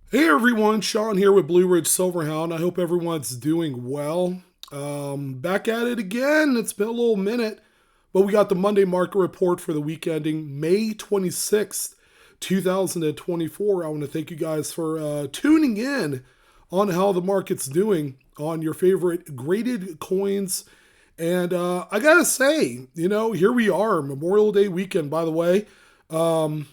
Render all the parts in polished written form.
Hey everyone, Sean here with Blue Ridge Silverhound. I hope everyone's doing well. Back at it again. It's been a little minute, but we got the Monday market report for the week ending May 26th, 2024. I want to thank you guys for tuning in on how the market's doing on your favorite graded coins. And I gotta say, here we are, Memorial Day weekend, by the way. Um,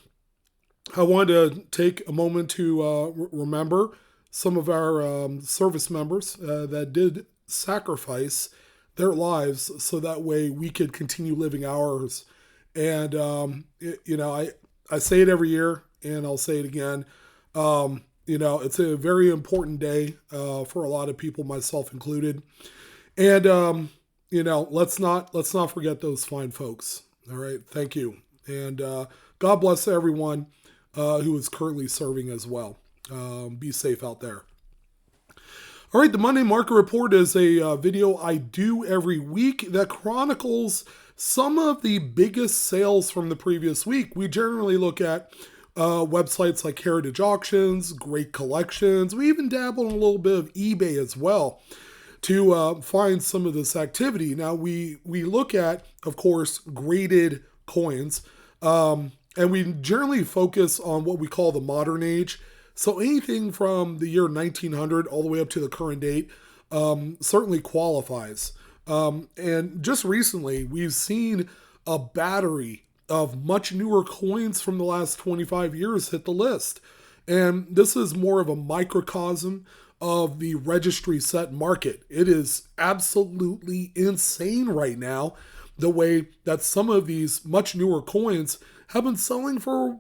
I wanted to take a moment to remember some of our service members that did sacrifice their lives so that way we could continue living ours. And, I say it every year and I'll say it again. It's a very important day for a lot of people, myself included. And, let's not forget those fine folks. All right. Thank you. And God bless everyone who is currently serving as well. Be safe out there. All right, the Monday Market Report is a video I do every week that chronicles some of the biggest sales from the previous week. We generally look at websites like Heritage Auctions, Great Collections. We even dabble in a little bit of eBay as well to find some of this activity. Now, we look at, of course, graded coins. And we generally focus on what we call the modern age. So anything from the year 1900 all the way up to the current date certainly qualifies. And just recently, we've seen a battery of much newer coins from the last 25 years hit the list. And this is more of a microcosm of the registry set market. It is absolutely insane right now the way that some of these much newer coins have been selling for,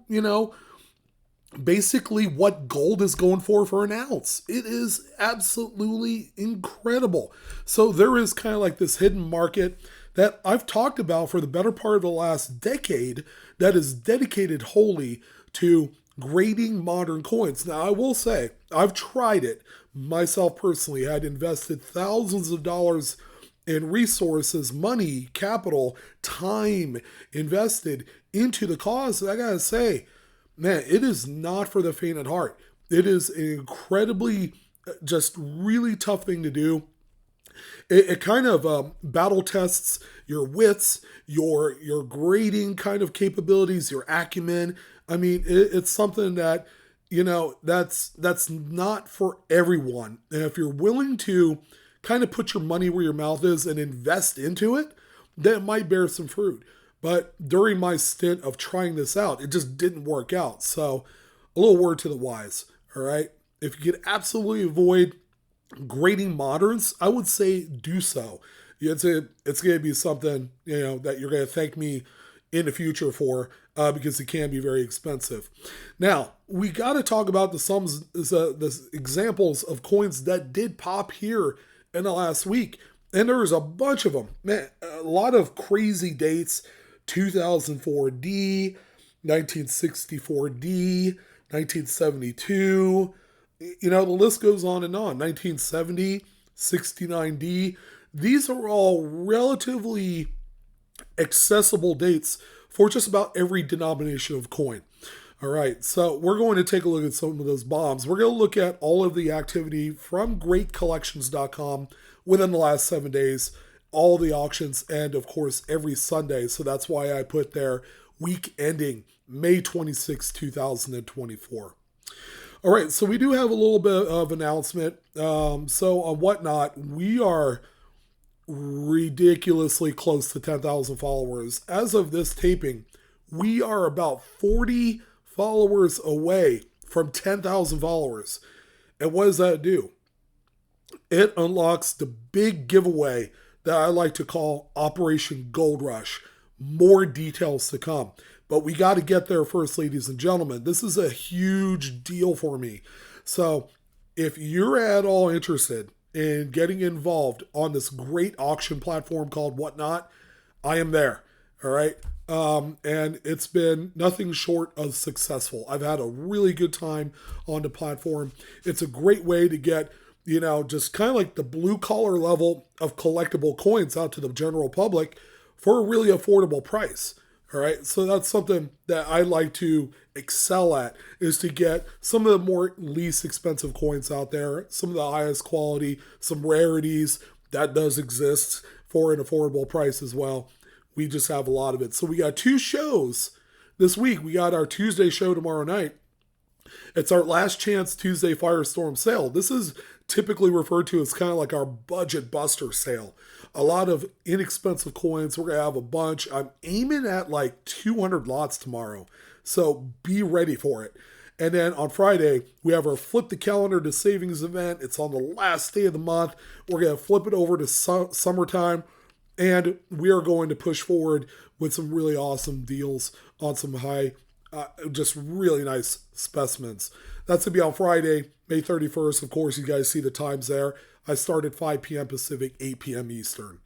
basically what gold is going for an ounce. It is absolutely incredible. So there is kind of like this hidden market that I've talked about for the better part of the last decade that is dedicated wholly to grading modern coins. Now, I will say, I've tried it myself personally. I'd invested thousands of dollars in resources, money, capital, time invested into the cause. I gotta say, man, it is not for the faint at heart. It is an incredibly, just really tough thing to do. It kind of battle tests your wits, your grading kind of capabilities, your acumen. I mean, it's something that that's not for everyone. And if you're willing to kind of put your money where your mouth is and invest into it, then it might bear some fruit. But during my stint of trying this out, it just didn't work out. So, a little word to the wise, all right? If you could absolutely avoid grading moderns, I would say do so. It's going to be something, that you're going to thank me in the future for because it can be very expensive. Now, we got to talk about the examples of coins that did pop here in the last week. And there was a bunch of them. Man, a lot of crazy dates. 2004D, 1964D, 1972. The list goes on and on. 1970, 69D. These are all relatively accessible dates for just about every denomination of coin. All right, so we're going to take a look at some of those bombs. We're going to look at all of the activity from greatcollections.com within the last 7 days, all the auctions, and of course, every Sunday. So that's why I put there week ending May 26, 2024. All right, so we do have a little bit of announcement. So on Whatnot, we are ridiculously close to 10,000 followers. As of this taping, we are about 40 followers away from 10,000 followers. And what does that do? It unlocks the big giveaway that I like to call Operation Gold Rush. More details to come. But we got to get there first, ladies and gentlemen. This is a huge deal for me. So if you're at all interested in getting involved on this great auction platform called Whatnot, I am there. All right. And it's been nothing short of successful. I've had a really good time on the platform. It's a great way to get, just kind of like the blue collar level of collectible coins out to the general public for a really affordable price. All right. So that's something that I like to excel at is to get some of the more least expensive coins out there, some of the highest quality, some rarities that does exist for an affordable price as well. We just have a lot of it. So we got two shows this week. We got our Tuesday show tomorrow night. It's our last chance Tuesday Firestorm sale. This is typically referred to as kind of like our budget buster sale. A lot of inexpensive coins. We're going to have a bunch. I'm aiming at like 200 lots tomorrow. So be ready for it. And then on Friday, we have our Flip the Calendar to Savings event. It's on the last day of the month. We're going to flip it over to summertime. And we are going to push forward with some really awesome deals on some high, just really nice specimens. That's going to be on Friday, May 31st. Of course, you guys see the times there. I start at 5 p.m. Pacific, 8 p.m. Eastern.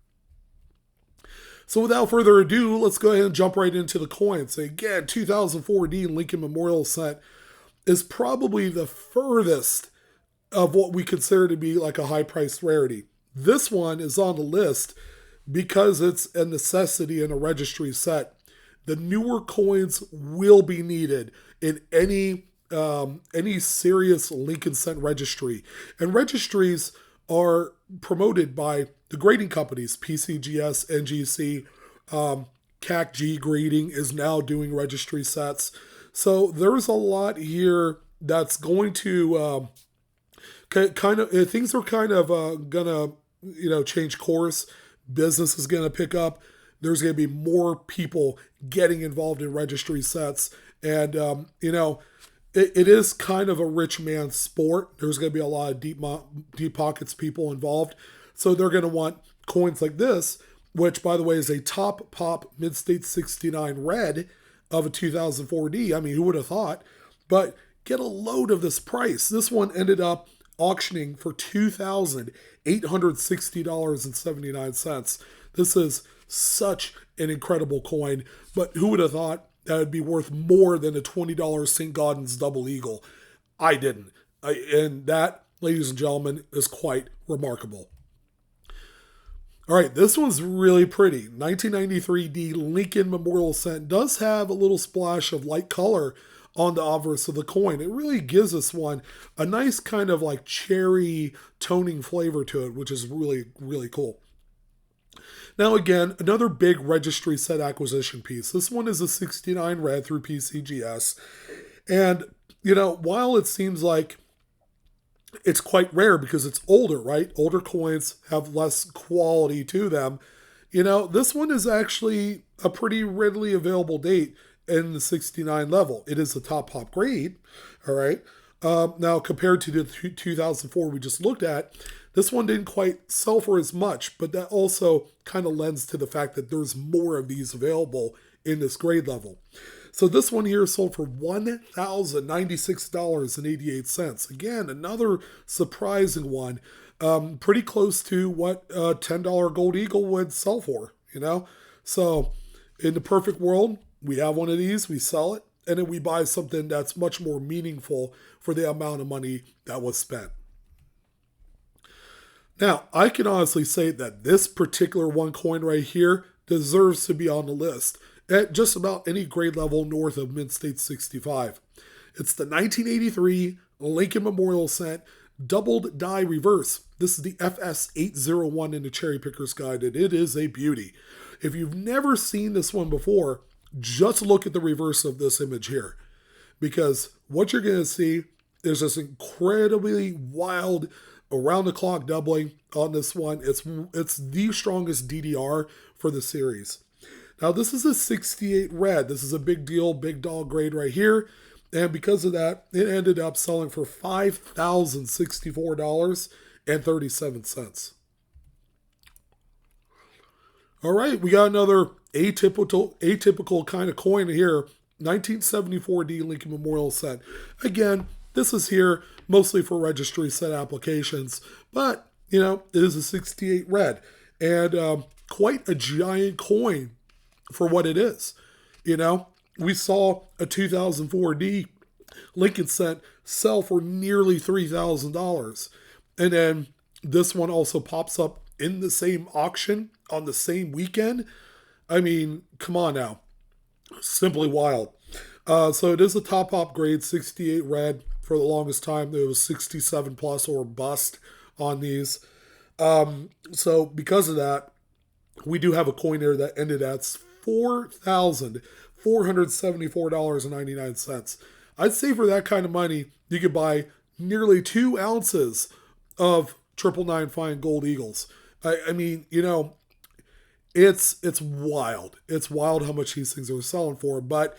So without further ado, let's go ahead and jump right into the coins. Again, 2004D Lincoln Memorial set is probably the furthest of what we consider to be like a high-priced rarity. This one is on the list because it's a necessity in a registry set. The newer coins will be needed in any serious Lincoln set registry. And registries are promoted by the grading companies, PCGS, NGC, CACG Grading is now doing registry sets. So there's a lot here that's going to things are kind of gonna change course. Business is gonna pick up. There's gonna be more people getting involved in registry sets, and it is kind of a rich man's sport. There's gonna be a lot of deep pockets people involved, so they're gonna want coins like this, which by the way is a top pop mid-state 69 red of a 2004D. I mean, who would have thought? But get a load of this price. This one ended up auctioning for $2,860.79. This is such an incredible coin, but who would have thought that would be worth more than a $20 St. Gaudens double eagle? I didn't. And that, ladies and gentlemen, is quite remarkable. All right, this one's really pretty. 1993D Lincoln Memorial Cent does have a little splash of light color on the obverse of the coin. It really gives this one a nice kind of like cherry toning flavor to it, which is really, really cool. Now again, another big registry set acquisition piece. This one is a 69 red through PCGS. And, while it seems like it's quite rare because it's older, right? Older coins have less quality to them. This one is actually a pretty readily available date in the 69 level. It is the top pop grade, all right? Now, compared to the 2004 we just looked at, this one didn't quite sell for as much, but that also kind of lends to the fact that there's more of these available in this grade level. So this one here sold for $1,096.88. Again, another surprising one. Pretty close to what a $10 Gold Eagle would sell for, So in the perfect world, we have one of these, we sell it, and then we buy something that's much more meaningful for the amount of money that was spent. Now, I can honestly say that this particular one coin right here deserves to be on the list at just about any grade level north of mid-state 65. It's the 1983 Lincoln Memorial Cent doubled die reverse. This is the FS801 in the Cherry Picker's Guide, and it is a beauty. If you've never seen this one before, just look at the reverse of this image here, because what you're going to see is this incredibly wild around-the-clock doubling on this one. It's the strongest DDR for the series. Now, this is a 68 red. This is a big deal, big dog grade right here. And because of that, it ended up selling for $5,064.37. All right, we got another atypical kind of coin here. 1974D Lincoln Memorial Cent. Again, this is here mostly for registry set applications, but, it is a 68 red. And quite a giant coin for what it is. We saw a 2004D Lincoln Cent sell for nearly $3,000. And then this one also pops up in the same auction on the same weekend. I mean, come on now. Simply wild. So it is a top op grade, 68 red. For the longest time, it was 67 plus or bust on these. So because of that, we do have a coin here that ended at $4,474.99. I'd say for that kind of money, you could buy nearly 2 ounces of triple nine fine gold eagles. I mean, it's wild. It's wild how much these things are selling for. But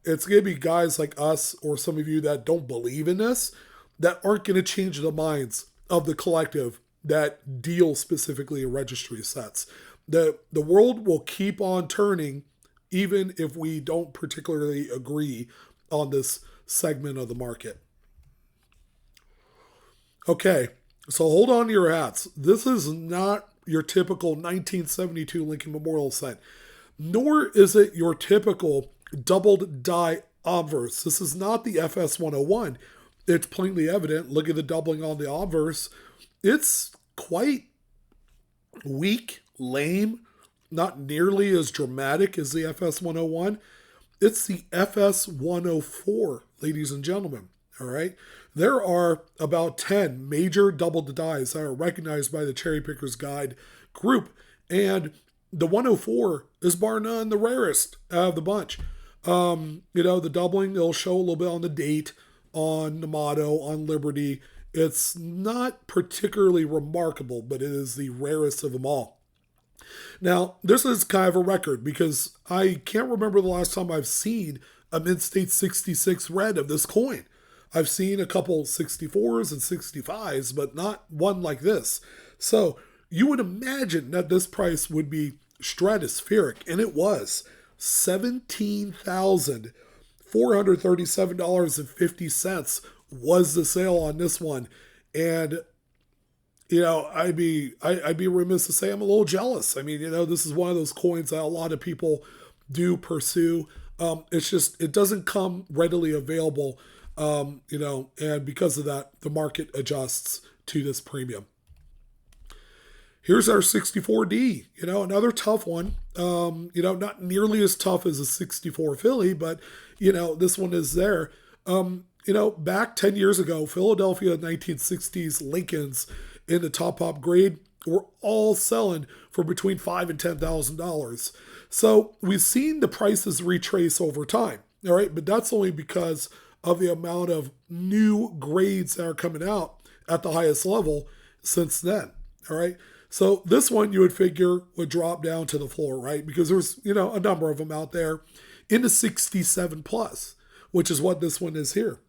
it's gonna be guys like us or some of you that don't believe in this that aren't gonna change the minds of the collective that deal specifically in registry sets. The world will keep on turning even if we don't particularly agree on this segment of the market. Okay, so hold on to your hats. This is not your typical 1972 Lincoln Memorial set, nor is it your typical doubled die obverse. This is not the FS 101. It's plainly evident. Look at the doubling on the obverse. It's quite weak, lame, not nearly as dramatic as the FS 101. It's the FS 104, ladies and gentlemen. All right. There are about 10 major doubled dies that are recognized by the Cherry Pickers Guide group. And the 104 is bar none the rarest out of the bunch. The doubling, it'll show a little bit on the date, on the motto, on Liberty. It's not particularly remarkable, but it is the rarest of them all. Now, this is kind of a record because I can't remember the last time I've seen a Mid-State 66 red of this coin. I've seen a couple 64s and 65s, but not one like this. So you would imagine that this price would be stratospheric, and it was. $17,437.50 was the sale on this one. And I'd be remiss to say I'm a little jealous. I mean, this is one of those coins that a lot of people do pursue. It's just, it doesn't come readily available, and because of that, the market adjusts to this premium. Here's our 64D, another tough one. Not nearly as tough as a 64 Philly, but, this one is there. Back 10 years ago, Philadelphia 1960s Lincolns in the top op grade were all selling for between $5,000 and $10,000. So we've seen the prices retrace over time, all right? But that's only because of the amount of new grades that are coming out at the highest level since then, all right? So this one you would figure would drop down to the floor, right? Because there's, a number of them out there in the 67 plus, which is what this one is here.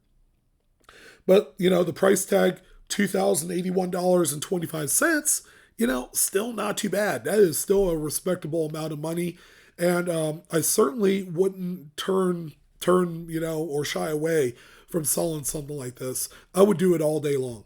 But, the price tag, $2,081.25, still not too bad. That is still a respectable amount of money. And I certainly wouldn't turn, or shy away from selling something like this. I would do it all day long.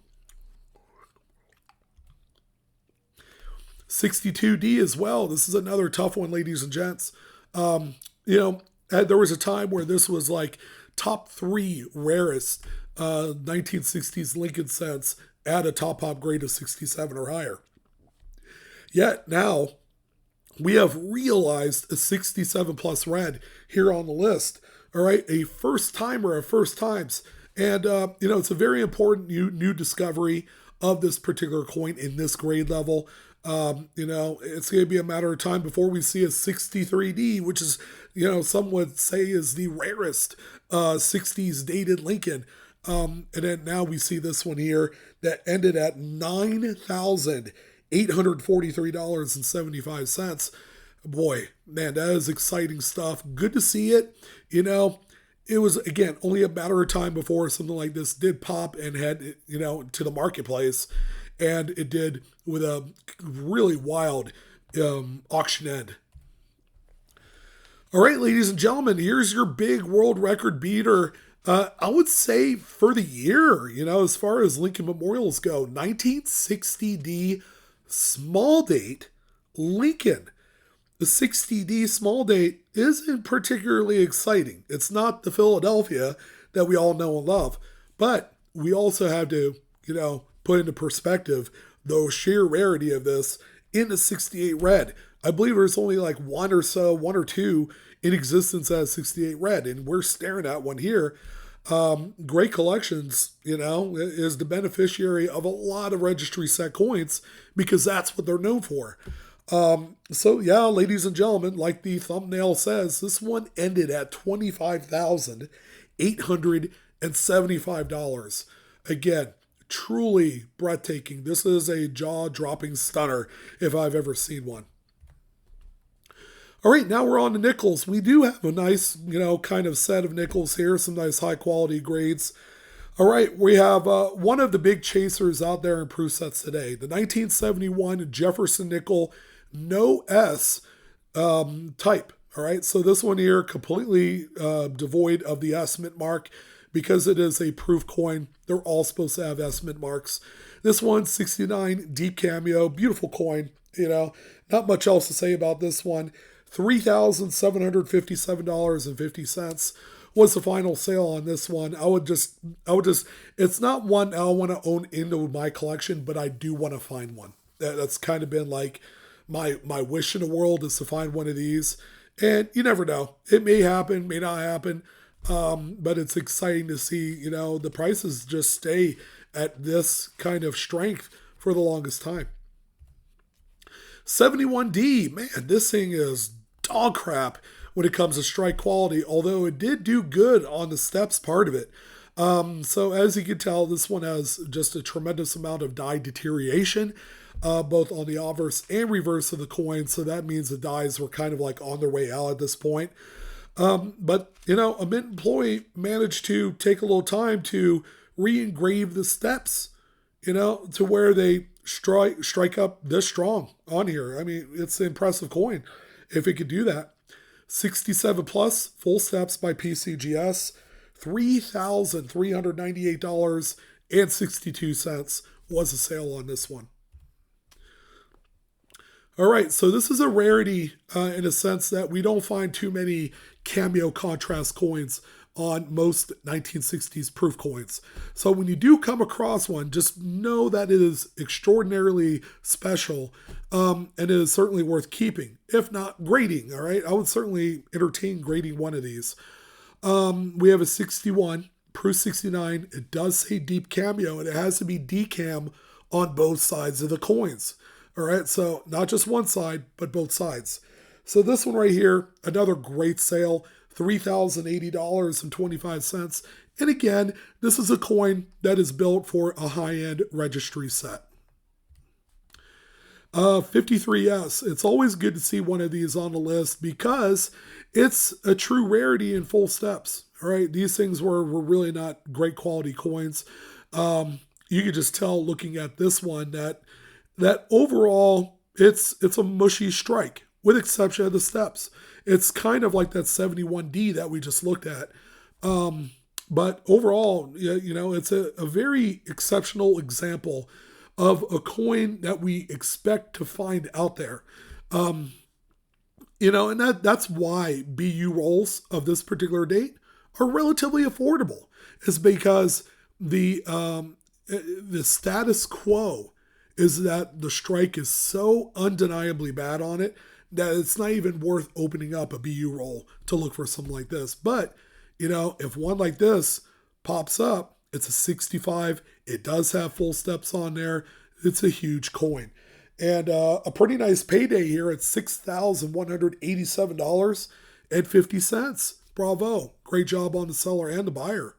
62D as well. This is another tough one, ladies and gents. There was a time where this was like top 3 rarest 1960s Lincoln sets at a top op grade of 67 or higher. Yet now we have realized a 67 plus red here on the list. All right, a first timer of first times. And, it's a very important new discovery of this particular coin in this grade level. It's going to be a matter of time before we see a 63D, which is, some would say is the rarest 60s dated Lincoln. And then now we see this one here that ended at $9,843.75. Boy, man, that is exciting stuff. Good to see it. It was, again, only a matter of time before something like this did pop and head, to the marketplace. And it did with a really wild auction end. All right, ladies and gentlemen, here's your big world record beater. I would say for the year, as far as Lincoln Memorials go, 1960D small date Lincoln. The 60D small date isn't particularly exciting. It's not the Philadelphia that we all know and love, but we also have to, put into perspective the sheer rarity of this in the 68 red. I believe there's only like one or two in existence as 68 red, and we're staring at one here. Great Collections, is the beneficiary of a lot of registry set coins because that's what they're known for. So yeah, ladies and gentlemen, like the thumbnail says, this one ended at $25,875. Again, truly breathtaking. This is a jaw-dropping stunner if I've ever seen one. All right, now we're on to nickels. We do have a nice, kind of set of nickels here, some nice high-quality grades. All right, we have one of the big chasers out there in proof sets today, the 1971 Jefferson nickel, no S type. All right, so this one here completely devoid of the S mint mark because it is a proof coin. They're all supposed to have S mint marks. This one, 69 deep cameo, beautiful coin. Not much else to say about this one. $3,757.50 was the final sale on this one. I would just, it's not one I want to own into my collection, but I do want to find one. That's kind of been like my wish in the world is to find one of these. And you never know. It may happen, may not happen. But it's exciting to see, the prices just stay at this kind of strength for the longest time. 71D, man, this thing is dog crap when it comes to strike quality, although it did do good on the steps part of it. So as you can tell, this one has just a tremendous amount of die deterioration, both on the obverse and reverse of the coin. So that means the dies were kind of like on their way out at this point. But, a mint employee managed to take a little time to re-engrave the steps, to where they strike up this strong on here. I mean, it's an impressive coin if it could do that. 67 plus full steps by PCGS, $3,398.62 was the sale on this one. All right, so this is a rarity in a sense that we don't find too many cameo contrast coins on most 1960s proof coins. So when you do come across one, just know that it is extraordinarily special, and it is certainly worth keeping, if not grading. All right, I would certainly entertain grading one of these. We have a 61, proof 69. It does say deep cameo, and it has to be decam on both sides of the coins. All right, so not just one side, but both sides. So this one right here, another great sale, $3,080.25. And again, this is a coin that is built for a high-end registry set. 53S. It's always good to see one of these on the list because it's a true rarity in full steps. All right, these things were really not great quality coins. You could just tell looking at this one that overall it's a mushy strike, with exception of the steps. It's kind of like that 71D that we just looked at. But overall, it's a very exceptional example of a coin that we expect to find out there. And that's why BU rolls of this particular date are relatively affordable. Is because the status quo is that the strike is so undeniably bad on it that it's not even worth opening up a BU roll to look for something like this. But, if one like this pops up, it's a 65. It does have full steps on there. It's a huge coin. And a pretty nice payday here at $6,187.50. Bravo. Great job on the seller and the buyer.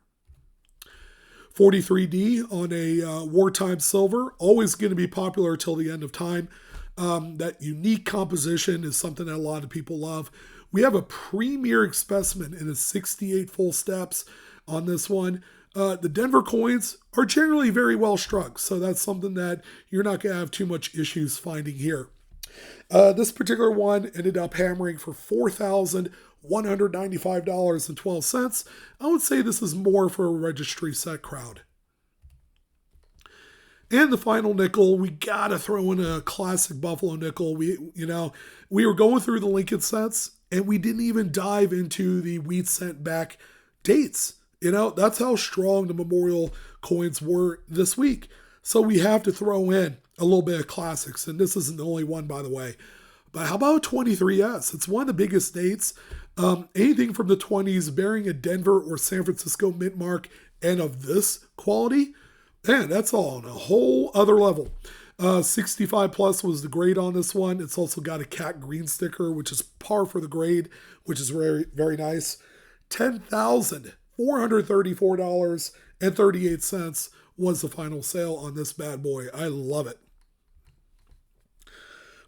43D on a wartime silver, always going to be popular till the end of time. That unique composition is something that a lot of people love. We have a premier specimen in a 68 full steps on this one. The Denver coins are generally very well struck, so that's something that you're not going to have too much issues finding here. This particular one ended up hammering for $4,195.12. I would say this is more for a registry set crowd. And the final nickel, we gotta throw in a classic Buffalo nickel. We were going through the Lincoln sets, and we didn't even dive into the wheat cent back dates. That's how strong the memorial coins were this week. So we have to throw in a little bit of classics, and this isn't the only one, by the way. But how about 23S? It's one of the biggest dates. Anything from the 20s bearing a Denver or San Francisco mint mark and of this quality, man, that's all on a whole other level. 65 plus was the grade on this one. It's also got a cat green sticker, which is par for the grade, which is very, very nice. $10,434.38 was the final sale on this bad boy. I love it.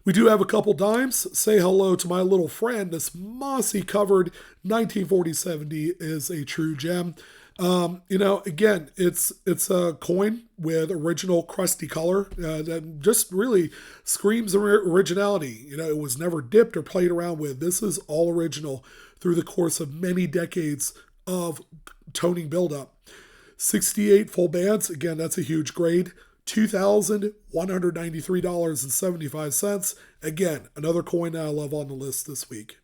We do have a couple dimes. Say hello to my little friend. This mossy covered 1940 is a true gem. Again, it's a coin with original crusty color that just really screams originality. It was never dipped or played around with. This is all original through the course of many decades of toning buildup. 68 full bands. Again, that's a huge grade. $2,193.75. Again, another coin that I love on the list this week.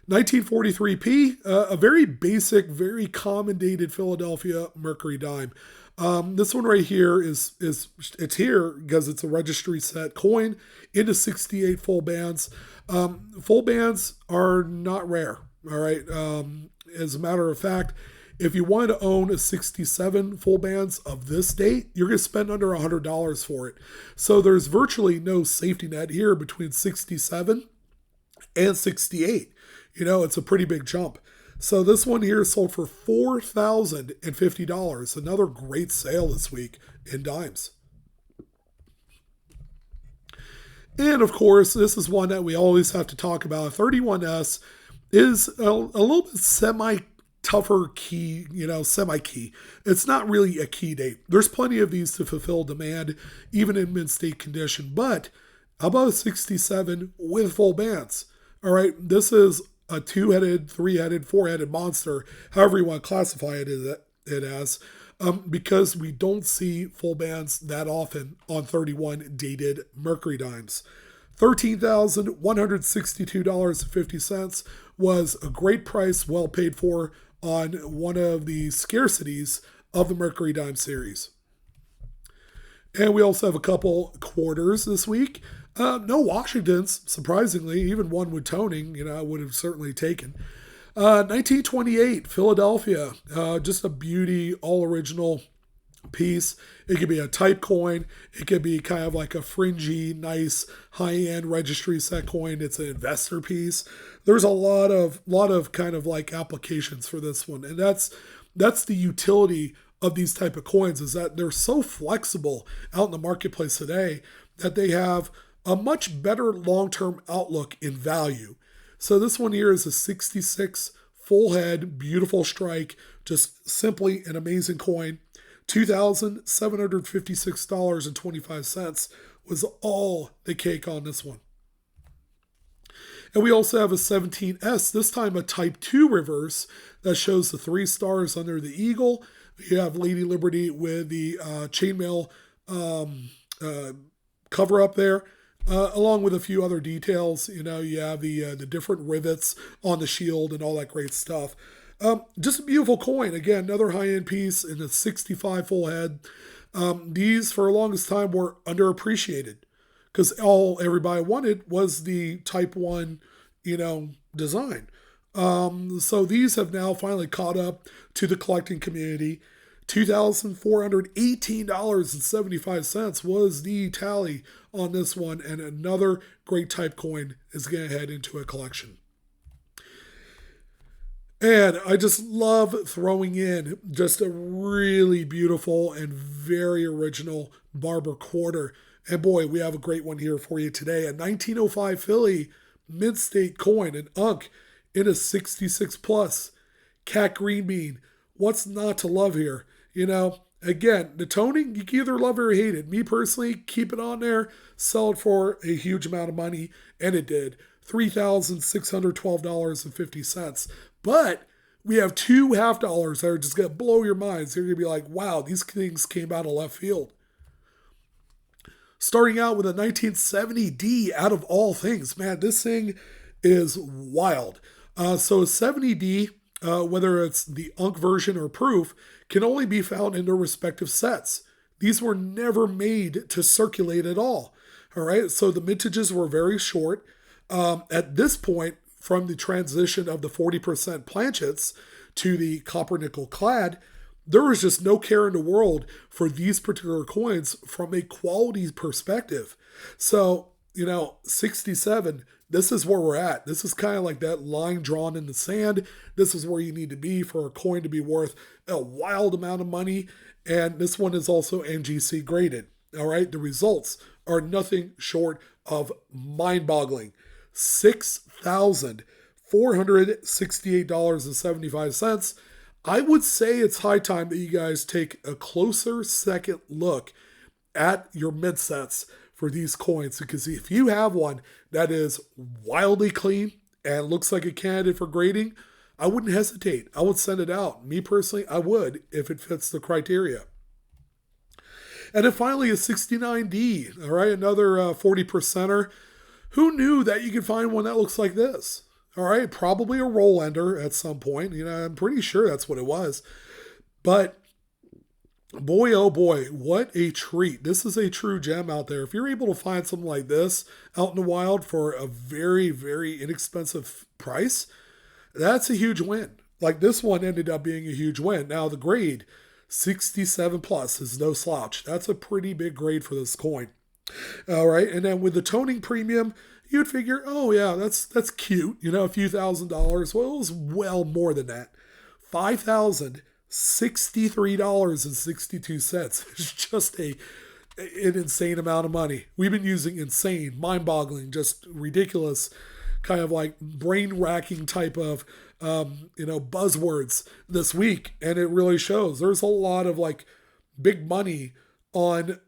1943p, a very basic, very common dated Philadelphia Mercury dime. This one right here it's here because it's a registry set coin into 68 full bands. Full bands are not rare. All right. As a matter of fact, if you wanted to own a 67 full bands of this date, you're going to spend under $100 for it. So there's virtually no safety net here between 67 and 68. It's a pretty big jump. So this one here sold for $4,050. Another great sale this week in dimes. And of course, this is one that we always have to talk about. 31S is a little bit tougher key, semi-key. It's not really a key date. There's plenty of these to fulfill demand, even in mint-state condition. But how about a 67 with full bands? All right, this is a 2-headed, 3-headed, 4-headed monster, however you want to classify it as, because we don't see full bands that often on 31 dated Mercury dimes. $13,162.50 was a great price, well paid for, on one of the scarcities of the Mercury dime series. And we also have a couple quarters this week. No Washingtons, surprisingly, even one with toning, I would have certainly taken. 1928, Philadelphia, just a beauty, all original piece. It could be a type coin. It could be kind of like a fringy, nice, high-end registry set coin. It's an investor piece. There's a lot of kind of like applications for this one, and that's the utility of these type of coins, is that they're so flexible out in the marketplace today that they have a much better long-term outlook in value. So this one here is a 66 full head, beautiful strike, just simply an amazing coin. $2,756.25 was all the cake on this one. And we also have a 17S, this time a Type 2 reverse that shows the 3 stars under the eagle. You have Lady Liberty with the chainmail cover up there, along with a few other details. You have the different rivets on the shield and all that great stuff. Just a beautiful coin. Again, another high-end piece in a 65 full head. These, for the longest time, were underappreciated because all everybody wanted was the Type 1, design. So these have now finally caught up to the collecting community. $2,418.75 was the tally on this one, and another great type coin is going to head into a collection. And I just love throwing in just a really beautiful and very original Barber quarter. And boy, we have a great one here for you today. A 1905 Philly Mint State coin, an Unk in a 66 plus. Cat Green Bean. What's not to love here? Again, the toning, you can either love it or hate it. Me personally, keep it on there, sell it for a huge amount of money, and it did. $3,612.50. But we have two $half that are just going to blow your minds. You're going to be like, wow, these things came out of left field. Starting out with a 1970D out of all things. Man, this thing is wild. So a 70D, whether it's the Unk version or proof, can only be found in their respective sets. These were never made to circulate at all. All right, so the mintages were very short. At this point, from the transition of the 40% planchets to the copper nickel clad, there was just no care in the world for these particular coins from a quality perspective. So, 67, this is where we're at. This is kind of like that line drawn in the sand. This is where you need to be for a coin to be worth a wild amount of money. And this one is also NGC graded. All right. The results are nothing short of mind-boggling. $6,468.75. I would say it's high time that you guys take a closer second look at your mid sets for these coins, because if you have one that is wildly clean and looks like a candidate for grading, I wouldn't hesitate. I would send it out. Me personally, I would if it fits the criteria. And then finally, a 69D, all right, another 40%er. Who knew that you could find one that looks like this? All right, probably a roll ender at some point. I'm pretty sure that's what it was. But boy, oh boy, what a treat. This is a true gem out there. If you're able to find something like this out in the wild for a very, very inexpensive price, that's a huge win. Like this one ended up being a huge win. Now the grade, 67 plus, is no slouch. That's a pretty big grade for this coin. All right, and then with the toning premium, you'd figure, oh yeah, that's cute, a few $1,000s. Well, it was well more than that. $5,063.62. It's just an insane amount of money. We've been using insane, mind-boggling, just ridiculous, kind of like brain-racking type of buzzwords this week, and it really shows. There's a lot of like big money on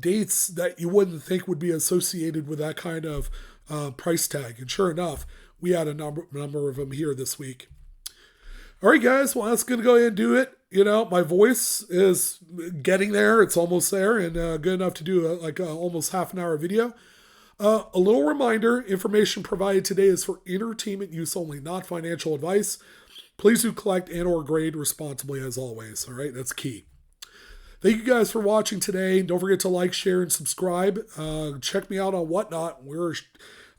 dates that you wouldn't think would be associated with that kind of price tag. And sure enough, we had a number of them here this week. All right, guys. Well, that's going to go ahead and do it. My voice is getting there. It's almost there and good enough to do almost half an hour video. A little reminder, information provided today is for entertainment use only, not financial advice. Please do collect and or grade responsibly as always. All right, that's key. Thank you guys for watching today. Don't forget to like, share, and subscribe. Check me out on Whatnot. We're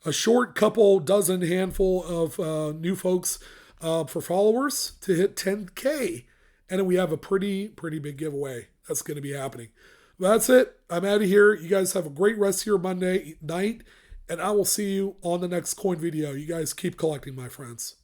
a short handful of new folks for followers to hit 10K. And then we have a pretty big giveaway that's going to be happening. That's it. I'm out of here. You guys have a great rest of your Monday night. And I will see you on the next coin video. You guys keep collecting, my friends.